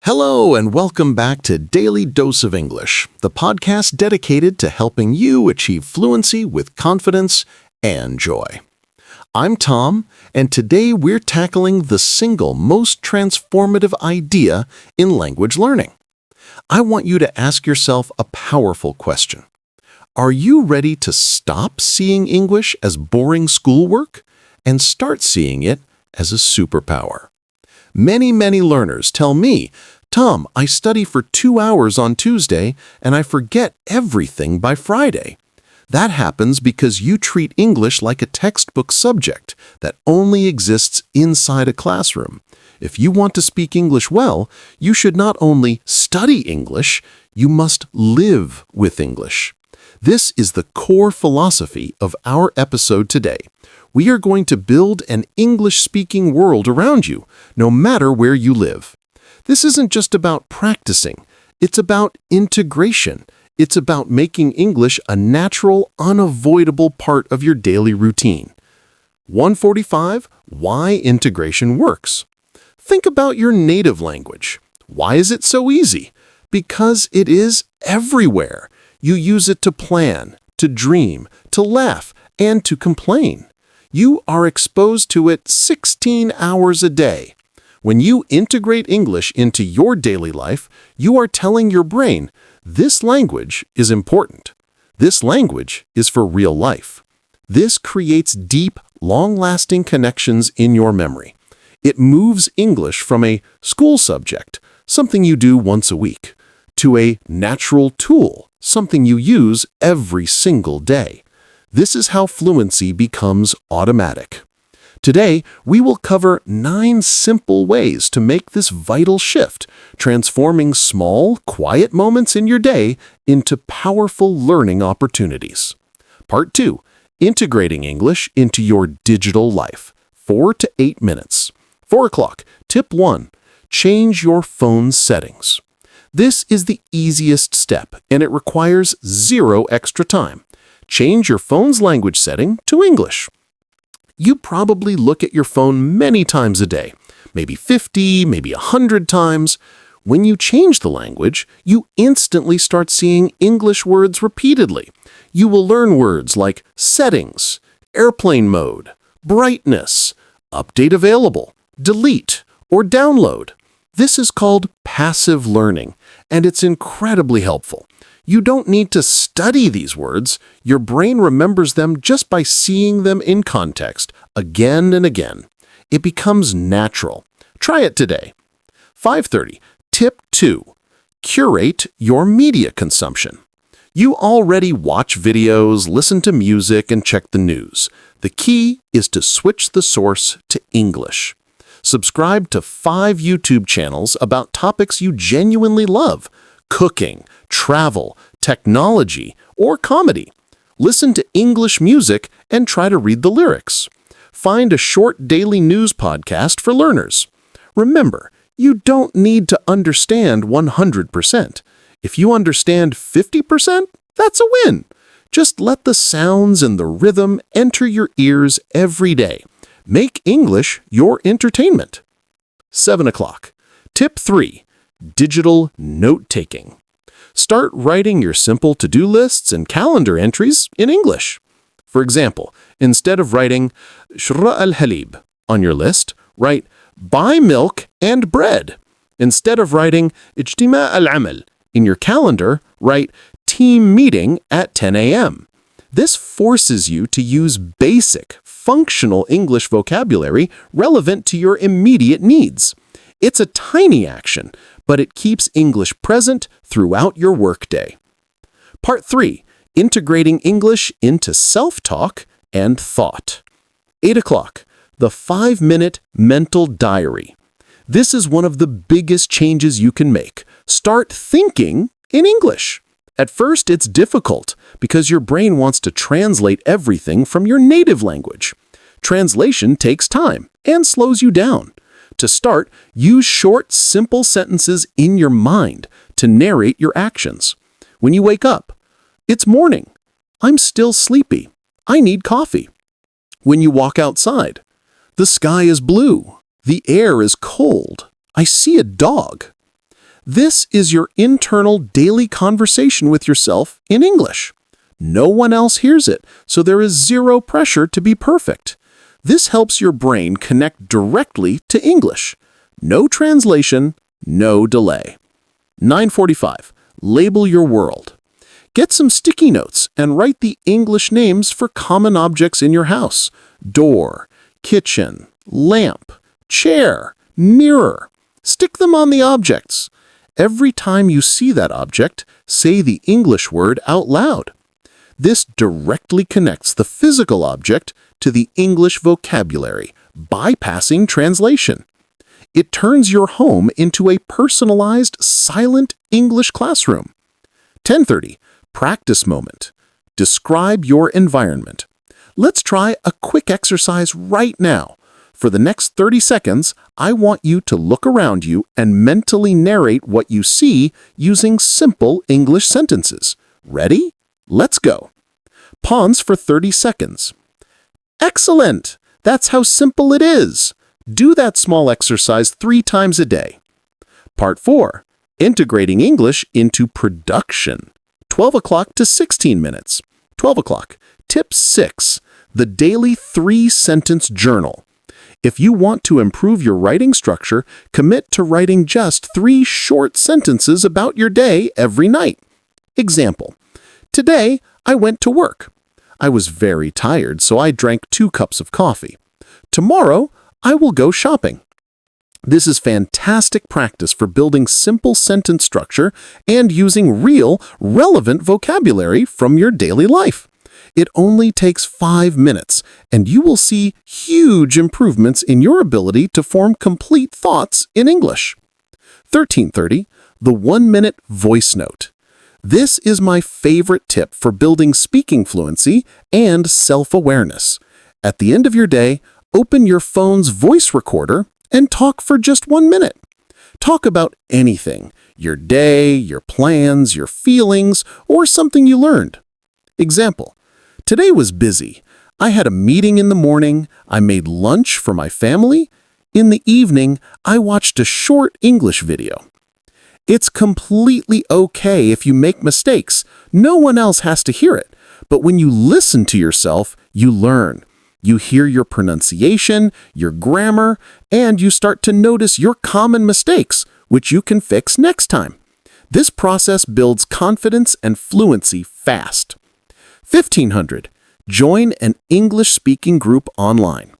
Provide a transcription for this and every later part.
Hello, and welcome back to Daily Dose of English, the podcast dedicated to helping you achieve fluency with confidence and joy. I'm Tom, and today we're tackling the single most transformative idea in language learning. I want you to ask yourself a powerful question. Are you ready to stop seeing English as boring schoolwork and start seeing it as a superpower? Many learners tell me, Tom, I study for 2 hours on Tuesday and I forget everything by Friday. That happens because you treat English like a textbook subject that only exists inside a classroom. If you want to speak English well, you should not only study English, you must live with English. This is the core philosophy of our episode today. We are going to build an English-speaking world around you, no matter where you live. This isn't just about practicing. It's about integration. It's about making English a natural, unavoidable part of your daily routine. 145, why integration works. Think about your native language. Why is it so easy? Because it is everywhere. You use it to plan, to dream, to laugh, and to complain. You are exposed to it 16 hours a day. When you integrate English into your daily life, you are telling your brain, this language is important. This language is for real life. This creates deep, long-lasting connections in your memory. It moves English from a school subject, something you do once a week, to a natural tool, something you use every single day. This is how fluency becomes automatic. Today, we will cover 9 simple ways to make this vital shift, transforming small, quiet moments in your day into powerful learning opportunities. Part 2, integrating English into your digital life, 4 to 8 minutes. 4 o'clock, tip 1, change your phone settings. This is the easiest step, and it requires 0 extra time. Change your phone's language setting to English. You probably look at your phone many times a day, maybe 50, maybe 100 times. When you change the language, you instantly start seeing English words repeatedly. You will learn words like settings, airplane mode, brightness, update available, delete, or download. This is called passive learning, and it's incredibly helpful. You don't need to study these words. Your brain remembers them just by seeing them in context, again and again. It becomes natural. Try it today. 5:30. Tip 2. Curate your media consumption. You already watch videos, listen to music, and check the news. The key is to switch the source to English. Subscribe to 5 YouTube channels about topics you genuinely love: cooking, travel, technology, or comedy. Listen to English music and try to read the lyrics. Find a short daily news podcast for learners. Remember, you don't need to understand 100%. If you understand 50%, that's a win. Just let the sounds and the rhythm enter your ears every day. Make English your entertainment. 7 o'clock. Tip 3. Digital note-taking. Start writing your simple to-do lists and calendar entries in English. For example, instead of writing shra al-halib on your list, write buy milk and bread. Instead of writing ijtima al-amal in your calendar, write team meeting at 10 a.m. This forces you to use basic, functional English vocabulary relevant to your immediate needs. It's a tiny action, but it keeps English present throughout your workday. Part 3. Integrating English into self-talk and thought. 8 o'clock. The 5-minute mental diary. This is one of the biggest changes you can make. Start thinking in English. At first, it's difficult because your brain wants to translate everything from your native language. Translation takes time and slows you down. To start, use short, simple sentences in your mind to narrate your actions. When you wake up, it's morning. I'm still sleepy. I need coffee. When you walk outside, the sky is blue. The air is cold. I see a dog. This is your internal daily conversation with yourself in English. No one else hears it, so there is zero pressure to be perfect. This helps your brain connect directly to English. No translation, no delay. 9:45. Label your world. Get some sticky notes and write the English names for common objects in your house. Door, kitchen, lamp, chair, mirror. Stick them on the objects. Every time you see that object, say the English word out loud. This directly connects the physical object to the English vocabulary, bypassing translation. It turns your home into a personalized, silent English classroom. 10:30. Practice moment. Describe your environment. Let's try a quick exercise right now. For the next 30 seconds, I want you to look around you and mentally narrate what you see using simple English sentences. Ready? Let's go. Pause for 30 seconds. Excellent! That's how simple it is. Do that small exercise 3 times a day. Part 4. Integrating English into production. 12 o'clock to 16 minutes. 12 o'clock. Tip 6. The Daily 3-Sentence Journal. If you want to improve your writing structure, commit to writing just 3 short sentences about your day every night. Example. Today, I went to work. I was very tired, so I drank 2 cups of coffee. Tomorrow, I will go shopping. This is fantastic practice for building simple sentence structure and using real, relevant vocabulary from your daily life. It only takes 5 minutes, and you will see huge improvements in your ability to form complete thoughts in English. 13:30. The 1-minute voice note. This is my favorite tip for building speaking fluency and self-awareness. At the end of your day, open your phone's voice recorder and talk for just 1 minute. Talk about anything, your day, your plans, your feelings, or something you learned. Example. Today was busy. I had a meeting in the morning, I made lunch for my family. In the evening, I watched a short English video. It's completely okay if you make mistakes. No one else has to hear it. But when you listen to yourself, you learn. You hear your pronunciation, your grammar, and you start to notice your common mistakes, which you can fix next time. This process builds confidence and fluency fast. 1500. Join an English-speaking group online.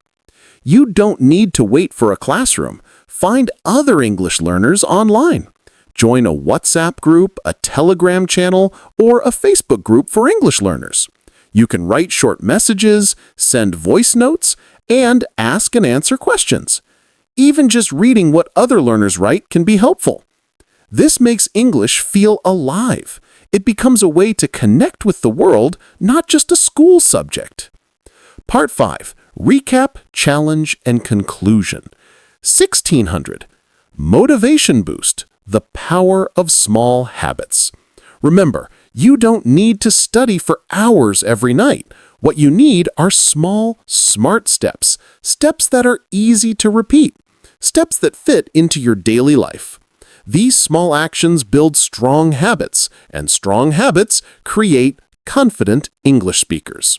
You don't need to wait for a classroom. Find other English learners online. Join a WhatsApp group, a Telegram channel, or a Facebook group for English learners. You can write short messages, send voice notes, and ask and answer questions. Even just reading what other learners write can be helpful. This makes English feel alive. It becomes a way to connect with the world, not just a school subject. Part 5. Recap, challenge, and conclusion. 1600. Motivation boost. The power of small habits. Remember, you don't need to study for hours every night. What you need are small, smart steps. Steps that are easy to repeat. Steps that fit into your daily life. These small actions build strong habits, and strong habits create confident English speakers.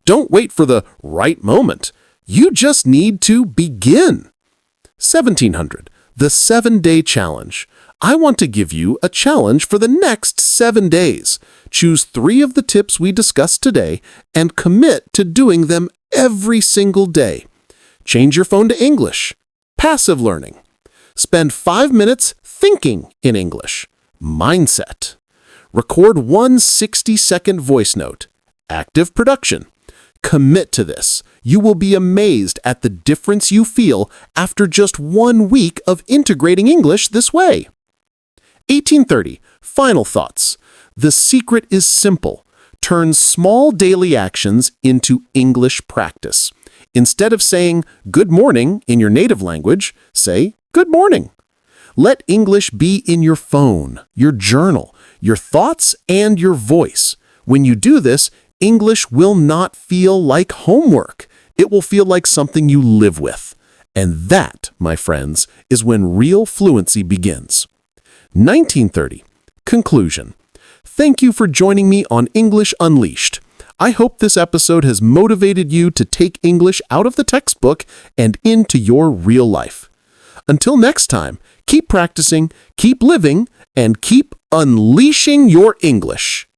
Don't wait for the right moment. You just need to begin. 1700. The 7-Day Challenge. I want to give you a challenge for the next 7 days. Choose 3 of the tips we discussed today and commit to doing them every single day. Change your phone to English. Passive learning. Spend 5 minutes thinking in English. Mindset. Record one 60-second voice note. Active production. Commit to this. You will be amazed at the difference you feel after just 1 week of integrating English this way. 1830. Final thoughts. The secret is simple. Turn small daily actions into English practice. Instead of saying good morning in your native language, say good morning. Let English be in your phone, your journal, your thoughts, and your voice. When you do this, English will not feel like homework. It will feel like something you live with. And that, my friends, is when real fluency begins. 1930. Conclusion. Thank you for joining me on English Unleashed. I hope this episode has motivated you to take English out of the textbook and into your real life. Until next time, keep practicing, keep living, and keep unleashing your English.